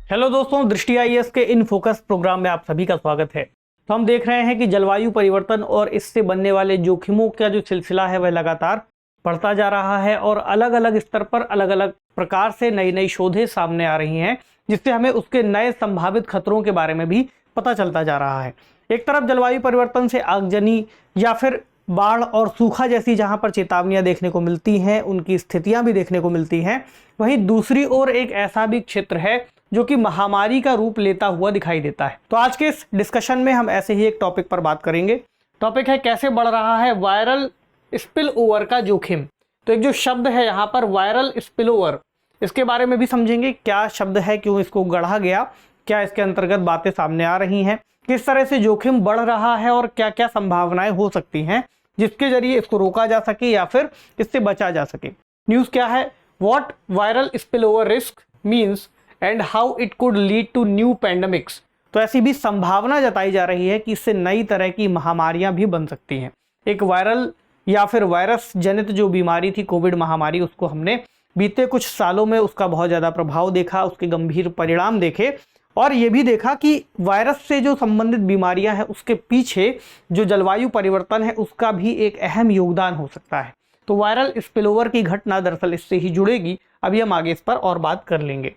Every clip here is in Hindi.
हेलो दोस्तों, दृष्टि आईएएस के इन फोकस प्रोग्राम में आप सभी का स्वागत है। तो हम देख रहे हैं कि जलवायु परिवर्तन और इससे बनने वाले जोखिमों का जो सिलसिला है वह लगातार बढ़ता जा रहा है और अलग अलग स्तर पर अलग अलग प्रकार से नई नई शोधें सामने आ रही हैं, जिससे हमें उसके नए संभावित खतरों के बारे में भी पता चलता जा रहा है। एक तरफ जलवायु परिवर्तन से आगजनी या फिर बाढ़ और सूखा जैसी जहां पर चेतावनियां देखने को मिलती हैं, उनकी स्थितियां भी देखने को मिलती हैं, वहीं दूसरी ओर एक ऐसा भी क्षेत्र है जो कि महामारी का रूप लेता हुआ दिखाई देता है। तो आज के इस डिस्कशन में हम ऐसे ही एक टॉपिक पर बात करेंगे। टॉपिक है कैसे बढ़ रहा है वायरल स्पिल ओवर का जोखिम। तो एक जो शब्द है यहाँ पर वायरल स्पिल ओवर, इसके बारे में भी समझेंगे। क्या शब्द है, क्यों इसको गढ़ा गया, क्या इसके अंतर्गत बातें सामने आ रही हैं, किस तरह से जोखिम बढ़ रहा है और क्या क्या संभावनाएं हो सकती हैं जिसके जरिए इसको रोका जा सके या फिर इससे बचा जा सके। न्यूज़ क्या है, what viral spill over risk means and how it could lead to new pandemics. तो ऐसी भी संभावना जताई जा रही है कि इससे नई तरह की महामारियां भी बन सकती हैं। एक वायरल या फिर वायरस जनित जो बीमारी थी कोविड महामारी, उसको हमने बीते कुछ सालों में उसका बहुत ज़्यादा प्रभाव देखा, उसके गंभीर परिणाम देखे और ये भी देखा कि वायरस से जो संबंधित बीमारियां हैं उसके पीछे जो जलवायु परिवर्तन है उसका भी एक अहम योगदान हो सकता है। तो वायरल स्पिलओवर की घटना दरअसल इससे ही जुड़ेगी। अभी हम आगे इस पर और बात कर लेंगे।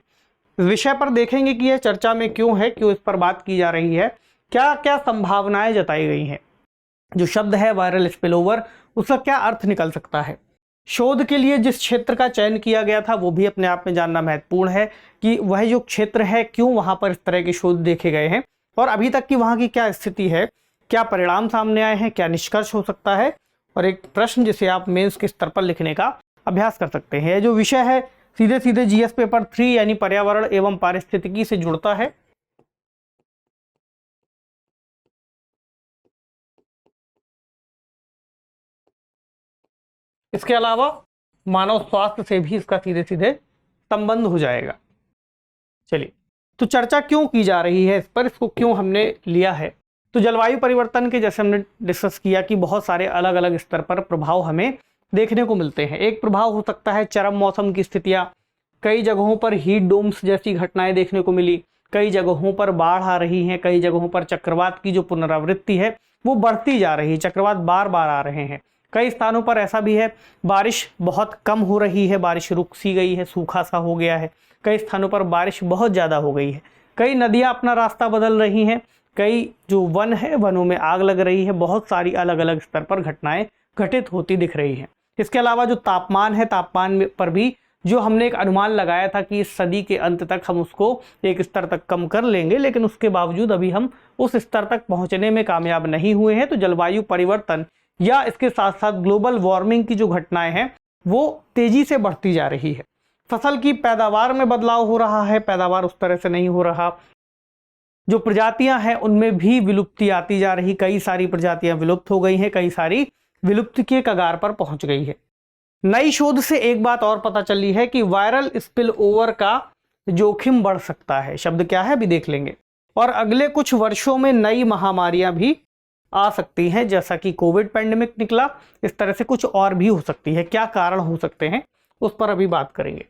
इस विषय पर देखेंगे कि यह चर्चा में क्यों है, क्यों इस पर बात की जा रही है, क्या क्या संभावनाएं जताई गई हैं। जो शब्द है वायरल स्पिलओवर, उसका क्या अर्थ निकल सकता है। शोध के लिए जिस क्षेत्र का चयन किया गया था वो भी अपने आप में जानना महत्वपूर्ण है कि वह जो क्षेत्र है क्यों वहां पर इस तरह के शोध देखे गए हैं और अभी तक की वहां की क्या स्थिति है, क्या परिणाम सामने आए हैं, क्या निष्कर्ष हो सकता है, और एक प्रश्न जिसे आप मेंस के स्तर पर लिखने का अभ्यास कर सकते हैं। यह जो विषय है सीधे सीधे जीएस पेपर 3 यानी पर्यावरण एवं पारिस्थितिकी से जुड़ता है। इसके अलावा मानव स्वास्थ्य से भी इसका सीधे सीधे संबंध हो जाएगा। चलिए, तो चर्चा क्यों की जा रही है इस पर, इसको क्यों हमने लिया है। तो जलवायु परिवर्तन के जैसे हमने डिस्कस किया कि बहुत सारे अलग अलग स्तर पर प्रभाव हमें देखने को मिलते हैं। एक प्रभाव हो सकता है चरम मौसम की स्थितियां, कई जगहों पर हीट डोम्स जैसी घटनाएं देखने को मिली, कई जगहों पर बाढ़ आ रही है, कई जगहों पर चक्रवात की जो पुनरावृत्ति है वो बढ़ती जा रही है, चक्रवात बार बार आ रहे हैं। कई स्थानों पर ऐसा भी है बारिश बहुत कम हो रही है, बारिश रुक सी गई है, सूखा सा हो गया है। कई स्थानों पर बारिश बहुत ज़्यादा हो गई है, कई नदियाँ अपना रास्ता बदल रही हैं, कई जो वन है वनों में आग लग रही है। बहुत सारी अलग अलग स्तर पर घटनाएं घटित होती दिख रही हैं। इसके अलावा जो तापमान है, तापमान पर भी जो हमने एक अनुमान लगाया था कि इस सदी के अंत तक हम उसको एक स्तर तक कम कर लेंगे, लेकिन उसके बावजूद अभी हम उस स्तर तक पहुंचने में कामयाब नहीं हुए हैं। तो जलवायु परिवर्तन या इसके साथ साथ ग्लोबल वार्मिंग की जो घटनाएं हैं वो तेजी से बढ़ती जा रही है। फसल की पैदावार में बदलाव हो रहा है, पैदावार उस तरह से नहीं हो रहा। जो प्रजातियां हैं उनमें भी विलुप्ति आती जा रही, कई सारी प्रजातियां विलुप्त हो गई हैं, कई सारी विलुप्ति के कगार पर पहुंच गई है। नई शोध से एक बात और पता चली है कि वायरल स्पिल ओवर का जोखिम बढ़ सकता है। शब्द क्या है अभी देख लेंगे। और अगले कुछ वर्षों में नई महामारियां भी आ सकती हैं, जैसा कि कोविड पैंडेमिक निकला, इस तरह से कुछ और भी हो सकती है। क्या कारण हो सकते हैं उस पर अभी बात करेंगे।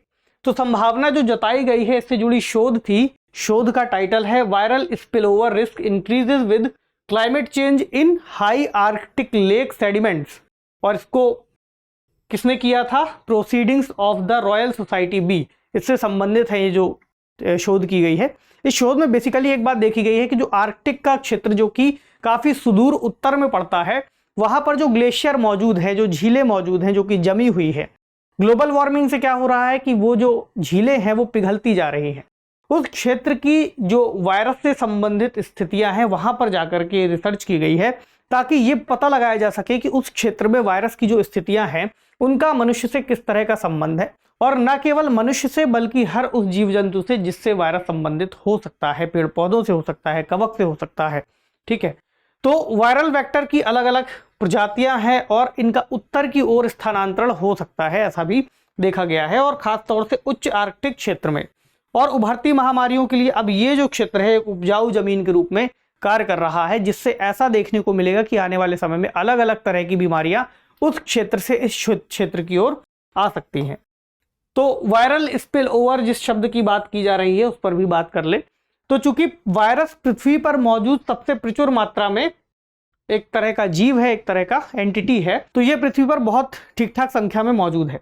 तो संभावना जो जताई गई है इससे जुड़ी शोध थी, शोध का टाइटल है viral spill over risk increases with climate change in high Arctic lake sediments. और इसको किसने किया था, proceedings of the Royal Society B, इससे संबंधित है ये जो शोध की गई है। इस शोध में बेसिकली एक बात देखी गई है कि जो आर्कटिक का क्षेत्र जो कि काफी सुदूर उत्तर में पड़ता है, वहां पर जो ग्लेशियर मौजूद है, जो झीलें मौजूद हैं जो कि जमी हुई है, ग्लोबल वार्मिंग से क्या हो रहा है कि वो जो झीलें हैं वो पिघलती जा रही हैं। उस क्षेत्र की जो वायरस से संबंधित स्थितियां हैं वहां पर जाकर के रिसर्च की गई है ताकि ये पता लगाया जा सके कि उस क्षेत्र में वायरस की जो स्थितियां हैं उनका मनुष्य से किस तरह का संबंध है, और न केवल मनुष्य से बल्कि हर उस जीव जंतु से जिससे वायरस संबंधित हो सकता है। पेड़ पौधों से हो सकता है, कवक से हो सकता है, ठीक है। तो वायरल वेक्टर की अलग अलग प्रजातियां हैं और इनका उत्तर की ओर स्थानांतरण हो सकता है, ऐसा भी देखा गया है, और खासतौर से उच्च आर्कटिक क्षेत्र में। और उभरती महामारियों के लिए अब ये जो क्षेत्र है उपजाऊ जमीन के रूप में कार्य कर रहा है, जिससे ऐसा देखने को मिलेगा कि आने वाले समय में अलग अलग तरह की बीमारियां उस क्षेत्र से इस क्षेत्र की ओर आ सकती हैं। तो वायरल स्पिल ओवर जिस शब्द की बात की जा रही है उस पर भी बात कर ले। तो चूंकि वायरस पृथ्वी पर मौजूद सबसे प्रचुर मात्रा में एक तरह का जीव है, एक तरह का एंटिटी है, तो ये पृथ्वी पर बहुत ठीक ठाक संख्या में मौजूद है।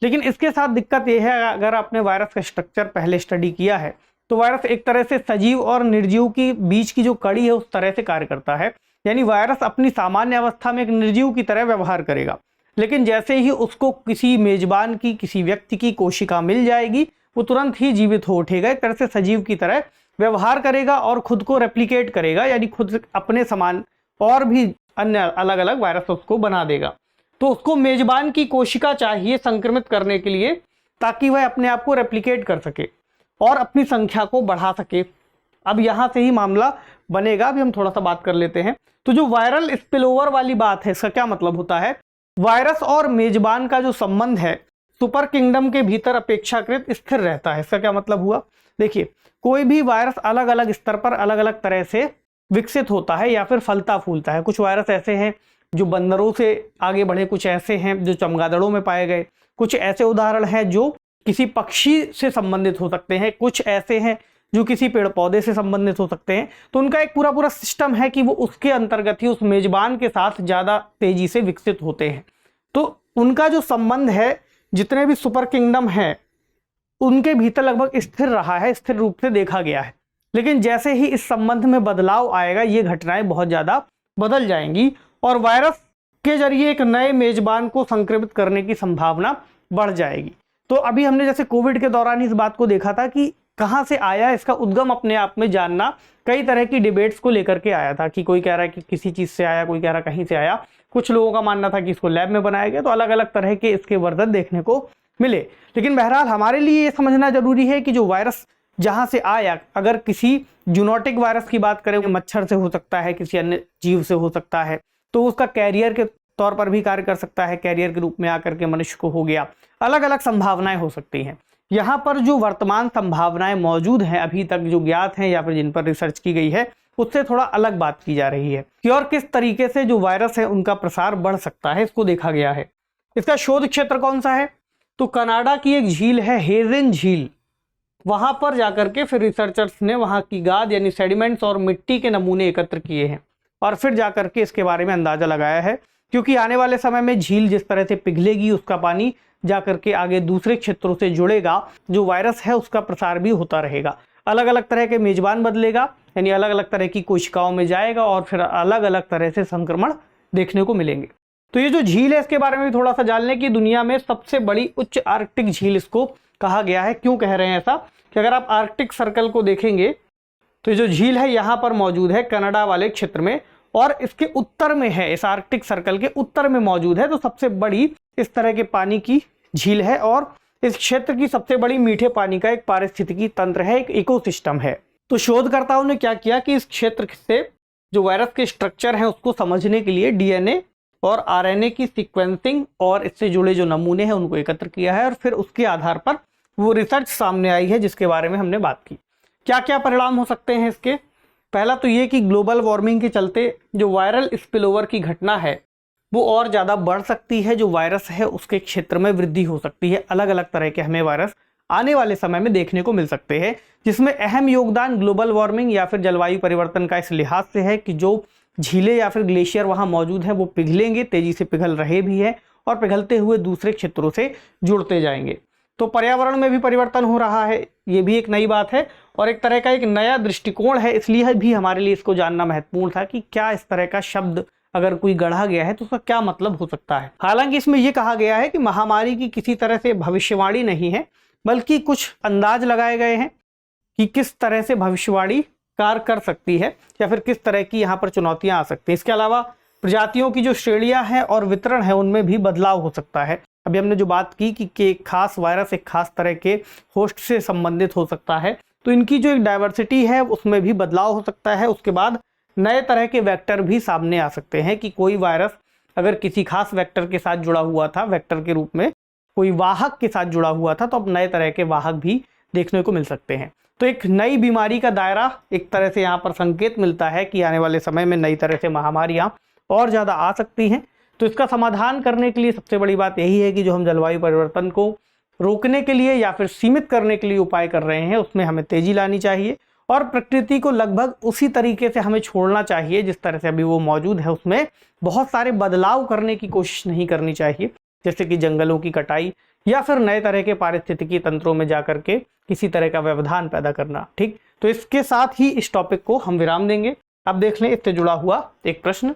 लेकिन इसके साथ दिक्कत यह है, अगर आपने वायरस का स्ट्रक्चर पहले स्टडी किया है तो वायरस एक तरह से सजीव और निर्जीव की बीच की जो कड़ी है उस तरह से कार्य करता है। यानी वायरस अपनी सामान्य अवस्था में एक निर्जीव की तरह व्यवहार करेगा, लेकिन जैसे ही उसको किसी मेजबान की, किसी व्यक्ति की कोशिका मिल जाएगी, वो तुरंत ही जीवित हो उठेगा, एक तरह से सजीव की तरह व्यवहार करेगा और खुद को रेप्लिकेट करेगा, यानी खुद अपने समान और भी अन्य अलग अलग वायरस उसको बना देगा। तो उसको मेजबान की कोशिका चाहिए संक्रमित करने के लिए, ताकि वह अपने आप को रेप्लिकेट कर सके और अपनी संख्या को बढ़ा सके। अब यहां से ही मामला बनेगा। अभी हम थोड़ा सा बात कर लेते हैं। तो जो वायरल स्पिलओवर वाली बात है, इसका क्या मतलब होता है? वायरस और मेजबान का जो संबंध है सुपर किंगडम के भीतर अपेक्षाकृत स्थिर रहता है। इसका क्या मतलब हुआ? देखिए, कोई भी वायरस अलग अलग स्तर पर अलग अलग तरह से विकसित होता है या फिर फलता फूलता है। कुछ वायरस ऐसे हैं जो बंदरों से आगे बढ़े, कुछ ऐसे हैं जो चमगादड़ों में पाए गए, कुछ ऐसे उदाहरण हैं जो किसी पक्षी से संबंधित हो सकते हैं, कुछ ऐसे हैं जो किसी पेड़ पौधे से संबंधित हो सकते हैं। तो उनका एक पूरा पूरा सिस्टम है कि वो उसके अंतर्गत ही उस मेजबान के साथ ज़्यादा तेजी से विकसित होते हैं। तो उनका जो संबंध है, जितने भी सुपर किंगडम है उनके भीतर लगभग स्थिर रहा है, स्थिर रूप से देखा गया है। लेकिन जैसे ही इस संबंध में बदलाव आएगा, ये घटनाएं बहुत ज़्यादा बदल जाएंगी और वायरस के जरिए एक नए मेजबान को संक्रमित करने की संभावना बढ़ जाएगी। तो अभी हमने जैसे कोविड के दौरान इस बात को देखा था कि कहाँ से आया, इसका उद्गम अपने आप में जानना कई तरह की डिबेट्स को लेकर के आया था कि कोई कह रहा है कि किसी चीज़ से आया, कोई कह रहा है कहीं से आया, कुछ लोगों का मानना था कि इसको लैब में बनाया गया। तो अलग अलग तरह के इसके वर्जन देखने को मिले। लेकिन बहरहाल हमारे लिए ये समझना जरूरी है कि जो वायरस जहाँ से आया, अगर किसी जूनोटिक वायरस की बात करें, मच्छर से हो सकता है, किसी अन्य जीव से हो सकता है, तो उसका कैरियर के तौर पर भी कार्य कर सकता है, कैरियर के रूप में आकर के मनुष्य को हो गया। अलग अलग संभावनाएं हो सकती हैं। यहाँ पर जो वर्तमान संभावनाएं मौजूद हैं, अभी तक जो ज्ञात हैं या फिर जिन पर रिसर्च की गई है, उससे थोड़ा अलग बात की जा रही है कि और किस तरीके से जो वायरस है उनका प्रसार बढ़ सकता है, इसको देखा गया है। इसका शोध क्षेत्र कौन सा है? तो कनाडा की एक झील है, हेजन झील। वहां पर जाकर के फिर रिसर्चर्स ने वहां की गाद यानी सेडिमेंट्स और मिट्टी के नमूने एकत्र किए हैं और फिर जाकर के इसके बारे में अंदाजा लगाया है, क्योंकि आने वाले समय में झील जिस तरह से पिघलेगी, उसका पानी जाकर के आगे दूसरे क्षेत्रों से जुड़ेगा, जो वायरस है उसका प्रसार भी होता रहेगा। अलग अलग तरह के मेजबान बदलेगा, यानी अलग अलग तरह की कोशिकाओं में जाएगा और फिर अलग अलग तरह से संक्रमण देखने को मिलेंगे। तो ये जो झील है इसके बारे में भी थोड़ा सा जान लें कि दुनिया में सबसे बड़ी उच्च आर्कटिक झील इसको कहा गया है। क्यों कह रहे हैं ऐसा? कि अगर आप आर्कटिक सर्कल को देखेंगे तो ये जो झील है यहाँ पर मौजूद है कनाडा वाले क्षेत्र में, और इसके उत्तर में है, इस आर्कटिक सर्कल के उत्तर में मौजूद है। तो सबसे बड़ी इस तरह के पानी की झील है और इस क्षेत्र की सबसे बड़ी मीठे पानी का एक पारिस्थितिकी तंत्र है, एक इकोसिस्टम है। तो शोधकर्ताओं ने क्या किया कि इस क्षेत्र से जो वायरस के स्ट्रक्चर हैं उसको समझने के लिए डीएनए और आरएनए की सीक्वेंसिंग और इससे जुड़े जो नमूने हैं उनको एकत्र किया है और फिर उसके आधार पर वो रिसर्च सामने आई है जिसके बारे में हमने बात की। क्या क्या परिणाम हो सकते हैं इसके? पहला तो ये कि ग्लोबल वार्मिंग के चलते जो वायरल स्पिलओवर की घटना है वो और ज़्यादा बढ़ सकती है। जो वायरस है उसके क्षेत्र में वृद्धि हो सकती है। अलग अलग तरह के हमें वायरस आने वाले समय में देखने को मिल सकते हैं, जिसमें अहम योगदान ग्लोबल वार्मिंग या फिर जलवायु परिवर्तन का इस लिहाज से है कि जो झीलें या फिर ग्लेशियर वहाँ मौजूद हैं वो पिघलेंगे, तेजी से पिघल रहे भी हैं और पिघलते हुए दूसरे क्षेत्रों से जुड़ते जाएंगे। तो पर्यावरण में भी परिवर्तन हो रहा है, ये भी एक नई बात है और एक तरह का एक नया दृष्टिकोण है। इसलिए भी हमारे लिए इसको जानना महत्वपूर्ण था कि क्या इस तरह का शब्द अगर कोई गढ़ा गया है तो उसका क्या मतलब हो सकता है। हालांकि इसमें यह कहा गया है कि महामारी की किसी तरह से भविष्यवाणी नहीं है, बल्कि कुछ अंदाज लगाए गए हैं कि किस तरह से भविष्यवाणी कार्य कर सकती है या फिर किस तरह की यहाँ पर चुनौतियां आ सकती हैं। इसके अलावा प्रजातियों की जो श्रेणियां हैं और वितरण है उनमें भी बदलाव हो सकता है। अभी हमने जो बात की कि एक खास वायरस एक खास तरह के होस्ट से संबंधित हो सकता है, तो इनकी जो एक डाइवर्सिटी है उसमें भी बदलाव हो सकता है। उसके बाद नए तरह के वेक्टर भी सामने आ सकते हैं कि कोई वायरस अगर किसी खास वेक्टर के साथ जुड़ा हुआ था, वेक्टर के रूप में कोई वाहक के साथ जुड़ा हुआ था, तो अब नए तरह के वाहक भी देखने को मिल सकते हैं। तो एक नई बीमारी का दायरा एक तरह से यहाँ पर संकेत मिलता है कि आने वाले समय में नई तरह से महामारियाँ और ज़्यादा आ सकती हैं। तो इसका समाधान करने के लिए सबसे बड़ी बात यही है कि जो हम जलवायु परिवर्तन को रोकने के लिए या फिर सीमित करने के लिए उपाय कर रहे हैं उसमें हमें तेजी लानी चाहिए और प्रकृति को लगभग उसी तरीके से हमें छोड़ना चाहिए जिस तरह से अभी वो मौजूद है। उसमें बहुत सारे बदलाव करने की कोशिश नहीं करनी चाहिए, जैसे कि जंगलों की कटाई या फिर नए तरह के पारिस्थितिकी तंत्रों में जाकर के किसी तरह का व्यवधान पैदा करना। ठीक, तो इसके साथ ही इस टॉपिक को हम विराम देंगे। अब देख लें इससे जुड़ा हुआ एक प्रश्न,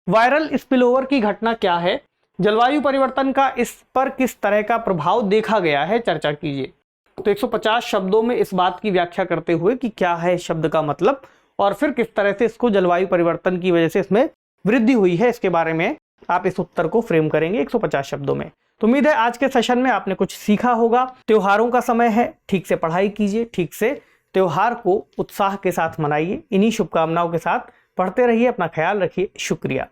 वायरल स्पिलओवर की घटना क्या है, जलवायु परिवर्तन का इस पर किस तरह का प्रभाव देखा गया है, चर्चा कीजिए। तो 150 शब्दों में इस बात की व्याख्या करते हुए कि क्या है शब्द का मतलब और फिर किस तरह से इसको जलवायु परिवर्तन की वजह से इसमें वृद्धि हुई है, इसके बारे में आप इस उत्तर को फ्रेम करेंगे 150 शब्दों में। तो उम्मीद है आज के सेशन में आपने कुछ सीखा होगा। त्योहारों का समय है, ठीक से पढ़ाई कीजिए, ठीक से त्योहार को उत्साह के साथ मनाइए। इन्हीं शुभकामनाओं के साथ पढ़ते रहिए, अपना ख्याल रखिए। शुक्रिया।